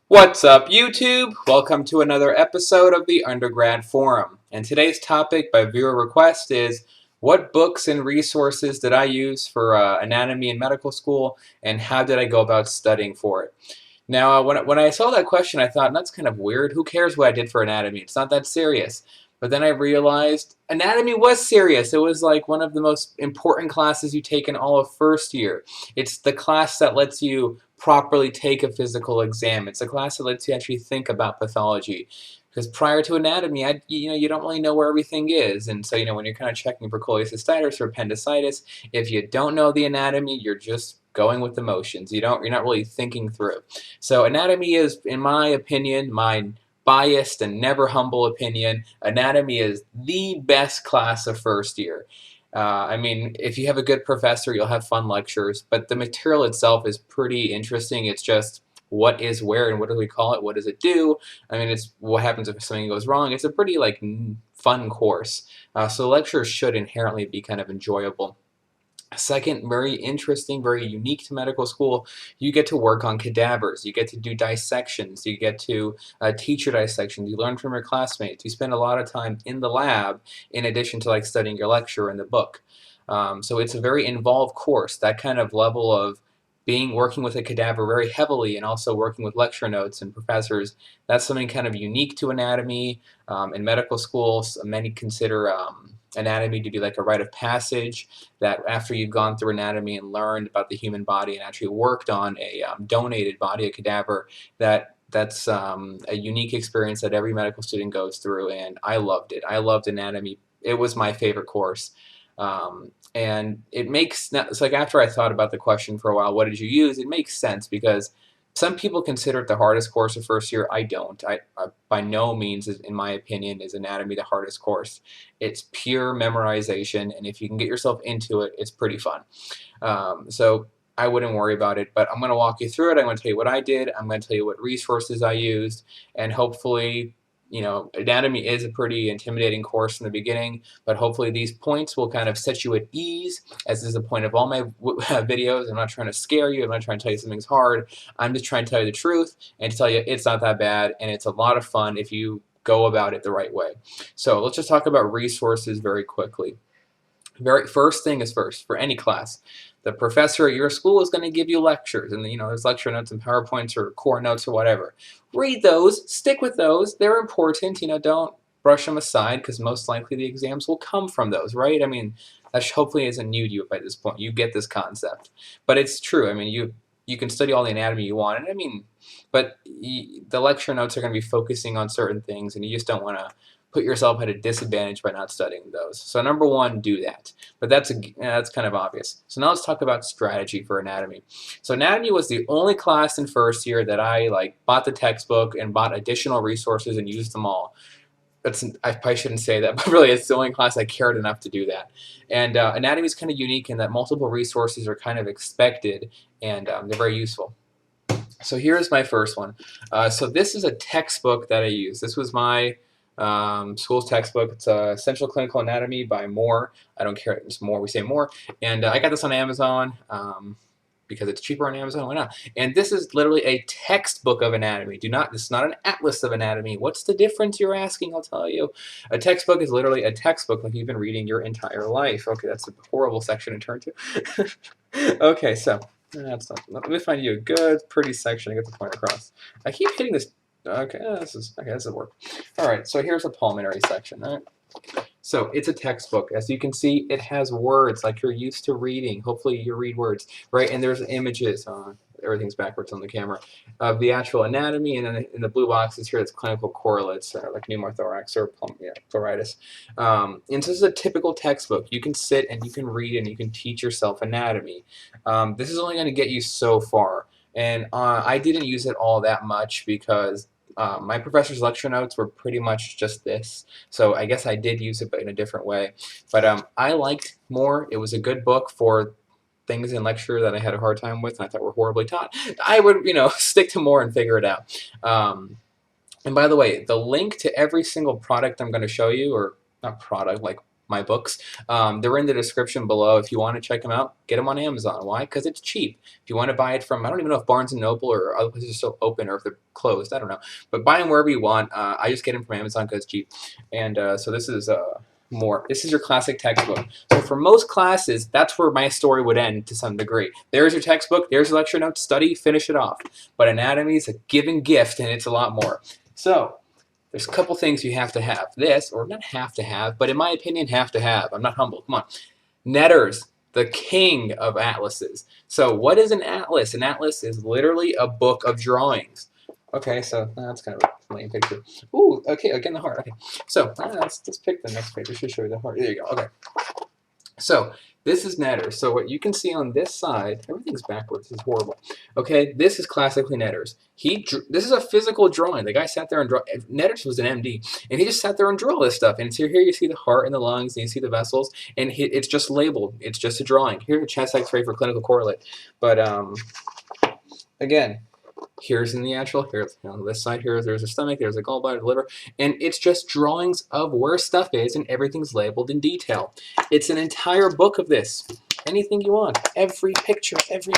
What's up, YouTube? Welcome to another episode of the Undergrad Forum. And today's topic by viewer request is what books and resources did I use for anatomy in medical school, and how did I go about studying for it? Now, when I saw that question, I thought, that's kind of weird. Who cares what I did for anatomy? It's not that serious. But then I realized anatomy was serious. It was like one of the most important classes you take in all of first year. It's the class that lets you properly take a physical exam. It's a class that lets you actually think about pathology. Because prior to anatomy, you don't really know where everything is. And so, when you're kind of checking for cholecystitis or appendicitis, if you don't know the anatomy, you're just going with the motions. You're not really thinking through. So anatomy is, in my opinion, my biased and never humble opinion, anatomy is the best class of first year. If you have a good professor, you'll have fun lectures, but the material itself is pretty interesting. It's just what is where and what do we call it? What does it do? It's what happens if something goes wrong. It's a pretty fun course. So lectures should inherently be kind of enjoyable. Second, very interesting, very unique to medical school, you get to work on cadavers. You get to do dissections. You get to teach your dissections. You learn from your classmates. You spend a lot of time in the lab in addition to studying your lecture in the book. So it's a very involved course. That kind of level of working with a cadaver very heavily and also working with lecture notes and professors, that's something kind of unique to anatomy. In medical schools, many consider anatomy to be like a rite of passage, that after you've gone through anatomy and learned about the human body and actually worked on a donated body, a cadaver, that's a unique experience that every medical student goes through, and I loved it. I loved anatomy. It was my favorite course. And it makes, it's like after I thought about the question for a while, what did you use? It makes sense because some people consider it the hardest course of first year. I don't. I by no means, in my opinion, is anatomy the hardest course. It's pure memorization, and if you can get yourself into it, it's pretty fun. So I wouldn't worry about it, but I'm going to walk you through it. I'm going to tell you what I did. I'm going to tell you what resources I used, and hopefully, anatomy is a pretty intimidating course in the beginning, but hopefully these points will kind of set you at ease, as is the point of all my videos. I'm not trying to scare you. I'm not trying to tell you something's hard. I'm just trying to tell you the truth and to tell you it's not that bad, and it's a lot of fun if you go about it the right way. So let's just talk about resources very quickly. Very first thing is first for any class. The professor at your school is going to give you lectures, and there's lecture notes and PowerPoints or core notes or whatever. Read those, stick with those. They're important. Don't brush them aside because most likely the exams will come from those, right? That hopefully isn't new to you by this point. You get this concept, but it's true. You can study all the anatomy you want, and but the lecture notes are going to be focusing on certain things, and you just don't want to put yourself at a disadvantage by not studying those. So number one, do that. But that's kind of obvious. So now let's talk about strategy for anatomy. So anatomy was the only class in first year that I bought the textbook and bought additional resources and used them all. I probably shouldn't say that, but really it's the only class I cared enough to do that. And anatomy is kind of unique in that multiple resources are kind of expected, and they're very useful. So here's my first one. So this is a textbook that I use. This was my school's textbook. It's Essential Clinical Anatomy by Moore. I don't care. It's Moore. We say Moore. And I got this on Amazon because it's cheaper on Amazon. Why not? And this is literally a textbook of anatomy. This is not an atlas of anatomy. What's the difference, you're asking? I'll tell you. A textbook is literally a textbook like you've been reading your entire life. Okay, that's a horrible section to turn to. Okay, so that's not. Let me find you a good, pretty section to get the point across. I keep hitting this. Okay, this will work. All right, so here's a pulmonary section. All right. So it's a textbook. As you can see, it has words like you're used to reading. Hopefully you read words, right? And there's images. Everything's backwards on the camera of the actual anatomy, and then in the blue boxes here, it's clinical correlates like pneumothorax or pleuritis. And so this is a typical textbook. You can sit and you can read and you can teach yourself anatomy. This is only going to get you so far, and I didn't use it all that much because my professor's lecture notes were pretty much just this, so I guess I did use it, but in a different way. But I liked Moore. It was a good book for things in lecture that I had a hard time with and I thought were horribly taught. I would, stick to Moore and figure it out. And by the way, the link to every single product I'm going to show you, or not product, like my books. They're in the description below. If you want to check them out, get them on Amazon. Why? Because it's cheap. If you want to buy it from, I don't even know if Barnes & Noble or other places are still open or if they're closed. I don't know. But buy them wherever you want. I just get them from Amazon because it's cheap. And so this is more. This is your classic textbook. So for most classes, that's where my story would end to some degree. There's your textbook. There's your lecture notes. Study, finish it off. But anatomy is a given gift, and it's a lot more. So there's a couple things you have to have. This, or not have to have, but in my opinion, have to have. I'm not humble. Come on. Netters, the king of atlases. So what is an atlas? An atlas is literally a book of drawings. Okay, so that's kind of a lame picture. Ooh, okay, again the heart. Okay, so let's pick the next page. I should show you the heart. There you go. Okay. So this is netters. So what you can see on this side, everything's backwards. This is horrible. Okay, this is classically netters. This is a physical drawing. The guy sat there and drew. Netters was an MD, and he just sat there and drew all this stuff. And so here you see the heart and the lungs, and you see the vessels, and it's just labeled. It's just a drawing. Here's a chest X-ray for clinical correlate. But again, here's in the actual, here's on this side here, there's a stomach, there's a gallbladder, liver, and it's just drawings of where stuff is, and everything's labeled in detail. It's an entire book of this. Anything you want, every picture, every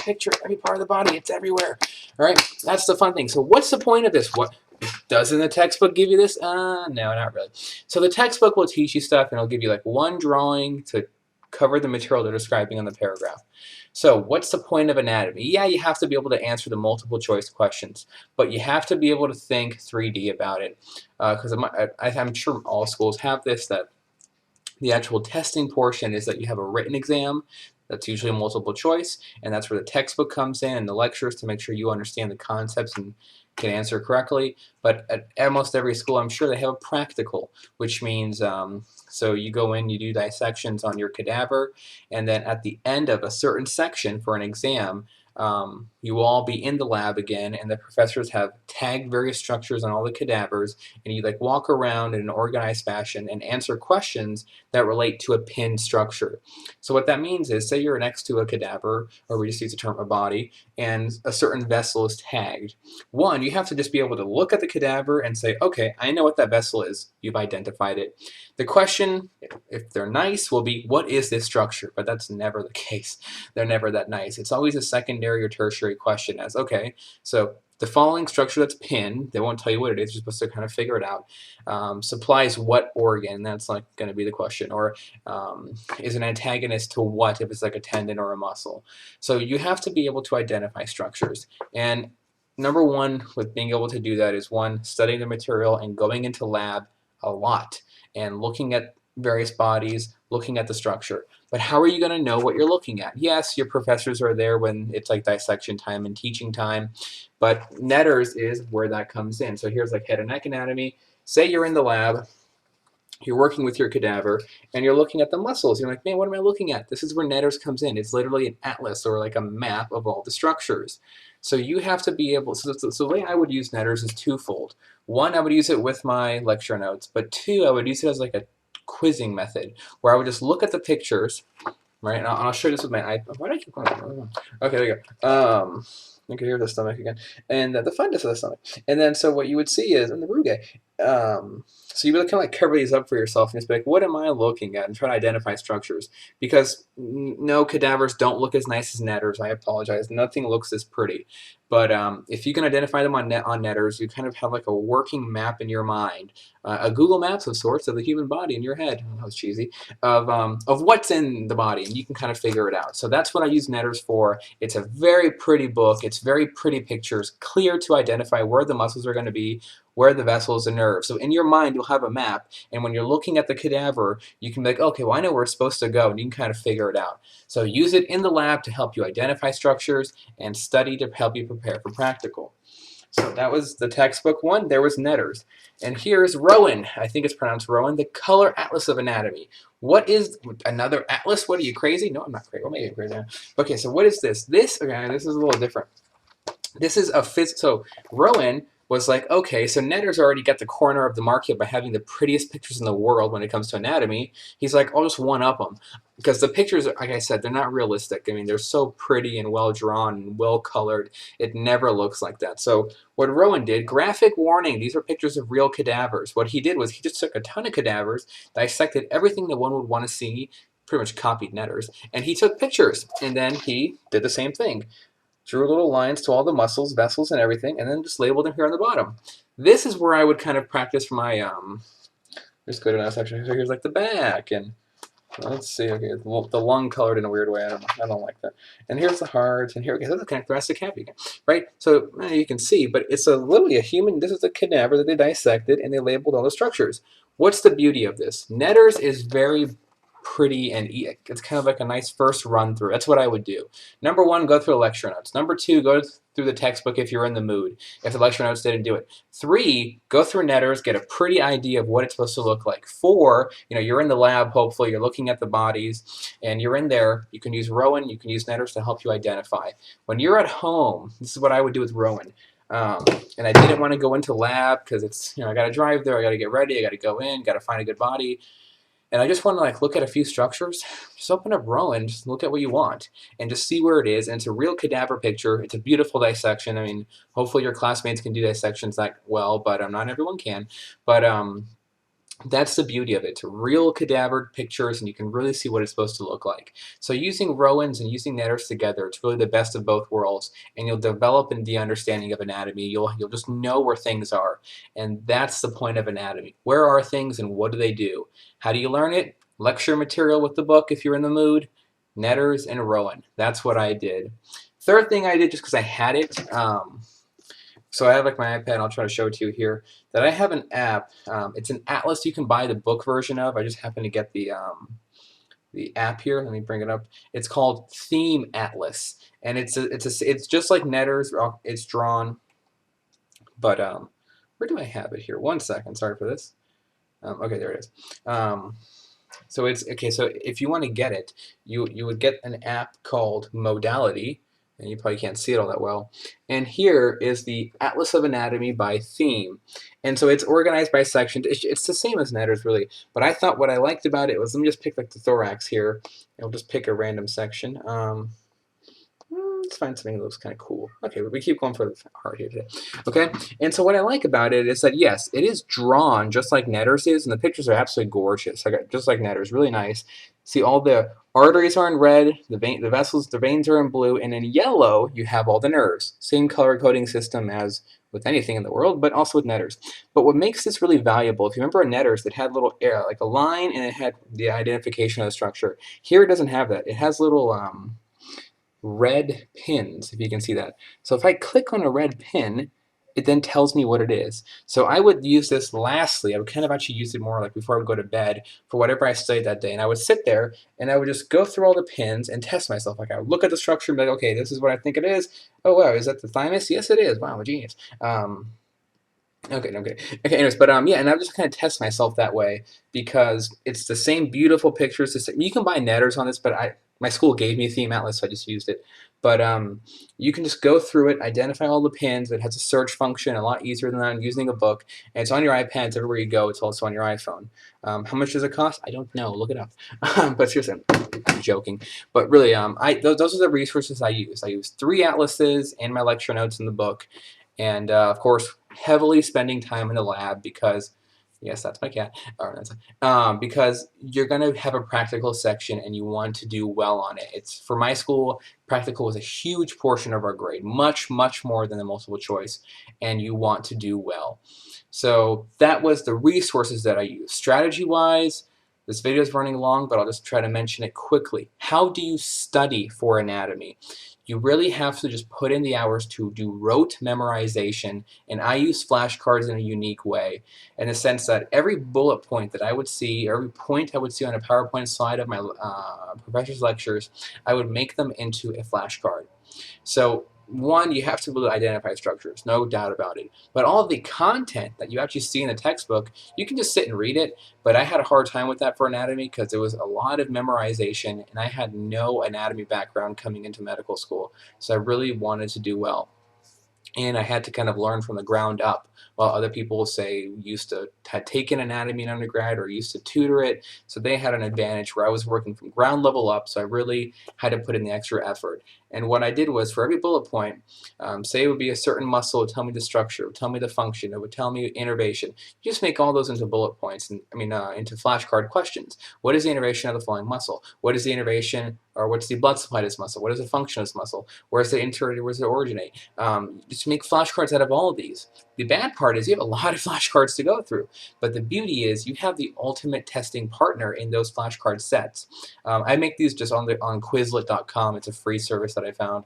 part of the body, it's everywhere. All right, that's the fun thing. So what's the point of this? What doesn't the textbook give you this? No, not really. So the textbook will teach you stuff, and it'll give you like one drawing to cover the material they're describing on the paragraph. So what's the point of anatomy? Yeah, you have to be able to answer the multiple choice questions, but you have to be able to think 3D about it. Because I'm sure all schools have this, that the actual testing portion is that you have a written exam. That's usually a multiple choice, and that's where the textbook comes in and the lectures to make sure you understand the concepts and can answer correctly. But at almost every school, I'm sure they have a practical, which means so you go in, you do dissections on your cadaver, and then at the end of a certain section for an exam, you will all be in the lab again, and the professors have tagged various structures on all the cadavers, and you like walk around in an organized fashion and answer questions that relate to a pinned structure. So what that means is, say you're next to a cadaver, or we just use the term a body, and a certain vessel is tagged. One, you have to just be able to look at the cadaver and say, okay, I know what that vessel is. You've identified it. The question, if they're nice, will be, what is this structure? But that's never the case. They're never that nice. It's always a secondary or tertiary question as, okay, so the following structure that's pinned, they won't tell you what it is, you're supposed to kind of figure it out, supplies what organ? That's like going to be the question. Or is an antagonist to what, if it's like a tendon or a muscle? So you have to be able to identify structures. And number one with being able to do that is, one, studying the material and going into lab a lot and looking at various bodies, looking at the structure. But how are you going to know what you're looking at? Yes, your professors are there when it's like dissection time and teaching time, but netters is where that comes in. So here's like head and neck anatomy. Say you're in the lab, you're working with your cadaver, and you're looking at the muscles. You're like, man, what am I looking at? This is where netters comes in. It's literally an atlas or like a map of all the structures. So you have to be able, so the way I would use netters is twofold. One, I would use it with my lecture notes, but two, I would use it as like a quizzing method where I would just look at the pictures, right? And I'll show you this with my iPad. Why do I keep going? Okay, there you go. You can hear the stomach again, and the fundus of the stomach. And then, so what you would see is in the rugae. So you would kind of like cover these up for yourself and just be like, what am I looking at? And try to identify structures. Because no, cadavers don't look as nice as netters. I apologize. Nothing looks as pretty. But if you can identify them on netters, you kind of have like a working map in your mind, a Google Maps of sorts of the human body in your head. Oh, that was cheesy. Of what's in the body, and you can kind of figure it out. So that's what I use netters for. It's a very pretty book. It's very pretty pictures, clear to identify where the muscles are going to be, where the vessels and nerves. So in your mind, you'll have a map, and when you're looking at the cadaver, you can be like, okay, well, I know where it's supposed to go, and you can kind of figure it out. So use it in the lab to help you identify structures, and study to help you prepare for practical. So that was the textbook one. There was netters. And here's Rohen. I think it's pronounced Rohen, the color atlas of anatomy. What is another atlas? What, are you crazy? No, I'm not crazy. Well, maybe I'm crazy. Okay, so what is this? This is a little different. This is a so Rohen was like, okay, so Netter's already got the corner of the market by having the prettiest pictures in the world when it comes to anatomy. He's like, I'll just one up them. Because the pictures, like I said, they're not realistic. I mean, they're so pretty and well drawn and well colored. It never looks like that. So what Rohen did, graphic warning, these are pictures of real cadavers. What he did was he just took a ton of cadavers, dissected everything that one would want to see, pretty much copied Netter's, and he took pictures. And then he did the same thing. Drew little lines to all the muscles, vessels, and everything, and then just labeled them here on the bottom. This is where I would kind of practice my, just go to that section. So here's like the back, and let's see, okay, the lung colored in a weird way. I don't like that. And here's the heart, and here, okay, that's the thoracic cavity again, right? So you can see, but it's literally a human. This is a cadaver that they dissected, and they labeled all the structures. What's the beauty of this? Netter's is very pretty, and it's kind of like a nice first run through. That's what I would do. Number one, go through the lecture notes. Number two, go through the textbook if you're in the mood, if the lecture notes didn't do it. Three, go through Netter's, get a pretty idea of what it's supposed to look like. Four, you're in the lab, hopefully, you're looking at the bodies, and you're in there. You can use Rohen, you can use Netter's to help you identify. When you're at home, this is what I would do with Rohen. And I didn't want to go into lab because it's, I got to drive there, I got to get ready, I got to go in, got to find a good body. And I just want to look at a few structures. Just open up Rohen, just look at what you want, and just see where it is. And it's a real cadaver picture. It's a beautiful dissection. I mean, hopefully your classmates can do dissections that well, but not everyone can. But that's the beauty of it. It's real cadaver pictures, and you can really see what it's supposed to look like. So using Rohen's and using Netter's together, it's really the best of both worlds, and you'll develop in the understanding of anatomy. You'll just know where things are, and that's the point of anatomy. Where are things, and what do they do? How do you learn it? Lecture material with the book if you're in the mood, Netter's and Rohen. That's what I did. Third thing I did, just because I had it, so I have my iPad, I'll try to show it to you here, that I have an app. It's an atlas you can buy the book version of. I just happen to get the app here. Let me bring it up. It's called Theme Atlas, and it's just like Netter's. It's drawn, but where do I have it here? One second. Sorry for this. Okay, there it is. So it's okay. So if you want to get it, you would get an app called Modality, and you probably can't see it all that well. And here is the Atlas of Anatomy by theme, and so it's organized by section. It's the same as Netter's really, but I thought what I liked about it was, let me just pick the thorax here. I'll just pick a random section. Let's find something that looks kind of cool. Okay, we keep going for the heart here today. Okay, and so what I like about it is that, yes, it is drawn just like Netter's is, and the pictures are absolutely gorgeous. Just like Netter's, really nice. See, all the arteries are in red, the vessels, the veins are in blue, and in yellow you have all the nerves. Same color coding system as with anything in the world, but also with Netter's. But what makes this really valuable, if you remember a Netter's that had little like a line and it had the identification of the structure. Here it doesn't have that. It has little red pins, if you can see that. So if I click on a red pin, it then tells me what it is. So I would use this lastly. I would kind of actually use it more like before I would go to bed for whatever I studied that day. And I would sit there and I would just go through all the pins and test myself. Like I would look at the structure and be like, okay, this is what I think it is. Oh, wow, is that the thymus? Yes, it is. Wow, I'm a genius. Okay. Anyways, but yeah, and I just kind of test myself that way because it's the same beautiful pictures. You can buy Netter's on this, but my school gave me a theme atlas, so I just used it. But you can just go through it, identify all the pins. It has a search function, a lot easier than that using a book. And it's on your iPads everywhere you go. It's also on your iPhone. How much does it cost? I don't know. Look it up. But seriously, I'm joking. But really, those are the resources I use. I use 3 atlases and my lecture notes in the book. And of course, heavily spending time in the lab because, yes, that's my cat. Because you're going to have a practical section and you want to do well on it. It's for my school, practical was a huge portion of our grade, much, much more than the multiple choice, and you want to do well. So that was the resources that I used. Strategy-wise, this video is running long, but I'll just try to mention it quickly. How do you study for anatomy? You really have to just put in the hours to do rote memorization, and I use flashcards in a unique way, in the sense that every bullet point that I would see, every point I would see on a PowerPoint slide of my professor's lectures, I would make them into a flashcard. So one, you have to be able to identify structures, no doubt about it. But all of the content that you actually see in the textbook, you can just sit and read it. But I had a hard time with that for anatomy because it was a lot of memorization, and I had no anatomy background coming into medical school. So I really wanted to do well. and I had to kind of learn from the ground up, while other people say had taken anatomy in undergrad or used to tutor it, so they had an advantage where I was working from ground level up, so I really had to put in the extra effort. And what I did was, for every bullet point, say it would be a certain muscle, it would tell me the structure, it would tell me the function, it would tell me innervation. You just make all those into bullet points, and into flashcard questions. What is the innervation of the following muscle? What is the innervation, or what's the blood supply to this muscle? What is the function of this muscle? Where's the interior? Where's it originate? Just make flashcards out of all of these. The bad part is you have a lot of flashcards to go through, but the beauty is you have the ultimate testing partner in those flashcard sets. I make these just on Quizlet.com. It's a free service that I found,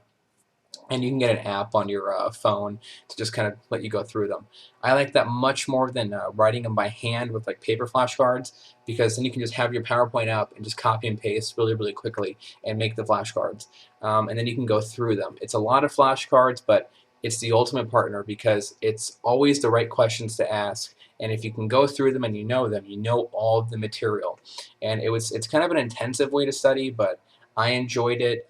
and you can get an app on your phone to just kind of let you go through them. I like that much more than writing them by hand with like paper flashcards, because then you can just have your PowerPoint up and just copy and paste really, really quickly and make the flashcards. And then you can go through them. It's a lot of flashcards, but it's the ultimate partner because it's always the right questions to ask. And if you can go through them and you know all of the material. And it's kind of an intensive way to study, but I enjoyed it.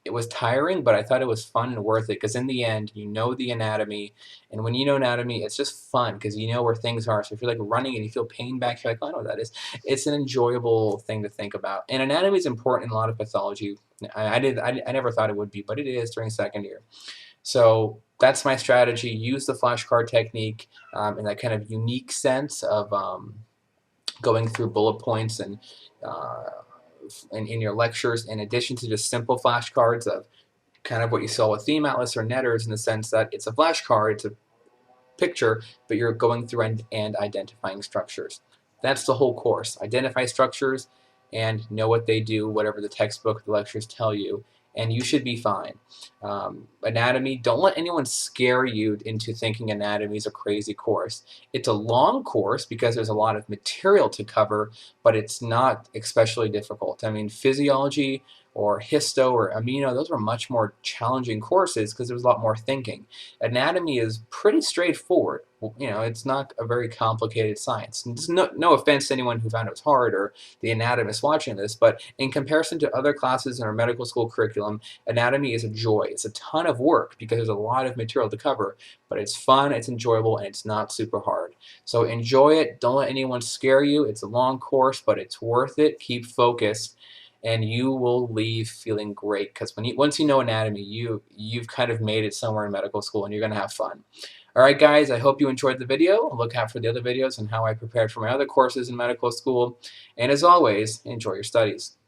It was tiring, but I thought it was fun and worth it, because in the end, you know the anatomy, and when you know anatomy, it's just fun because you know where things are. So if you're like running and you feel pain back, you're like, oh, I know what that is. It's an enjoyable thing to think about, and anatomy is important in a lot of pathology. I never thought it would be, but it is during second year. So that's my strategy. Use the flashcard technique in that kind of unique sense of going through bullet points and uh, in your lectures, in addition to just simple flashcards of kind of what you saw with Theme Atlas or Netters, in the sense that it's a flashcard, it's a picture, but you're going through and identifying structures. That's the whole course. Identify structures and know what they do, whatever the textbook, the lectures tell you, and you should be fine. Anatomy, don't let anyone scare you into thinking anatomy is a crazy course. It's a long course because there's a lot of material to cover, but it's not especially difficult. I mean, physiology or histo or amino, those were much more challenging courses because there was a lot more thinking. Anatomy is pretty straightforward. It's not a very complicated science. And no offense to anyone who found it was hard, or the anatomist watching this, but in comparison to other classes in our medical school curriculum, anatomy is a joy. It's a ton of work because there's a lot of material to cover, but it's fun, it's enjoyable, and it's not super hard. So enjoy it. Don't let anyone scare you. It's a long course, but it's worth it. Keep focused, and you will leave feeling great, because once you know anatomy, you've kind of made it somewhere in medical school, and you're going to have fun. All right, guys, I hope you enjoyed the video. Look out for the other videos on how I prepared for my other courses in medical school. And as always, enjoy your studies.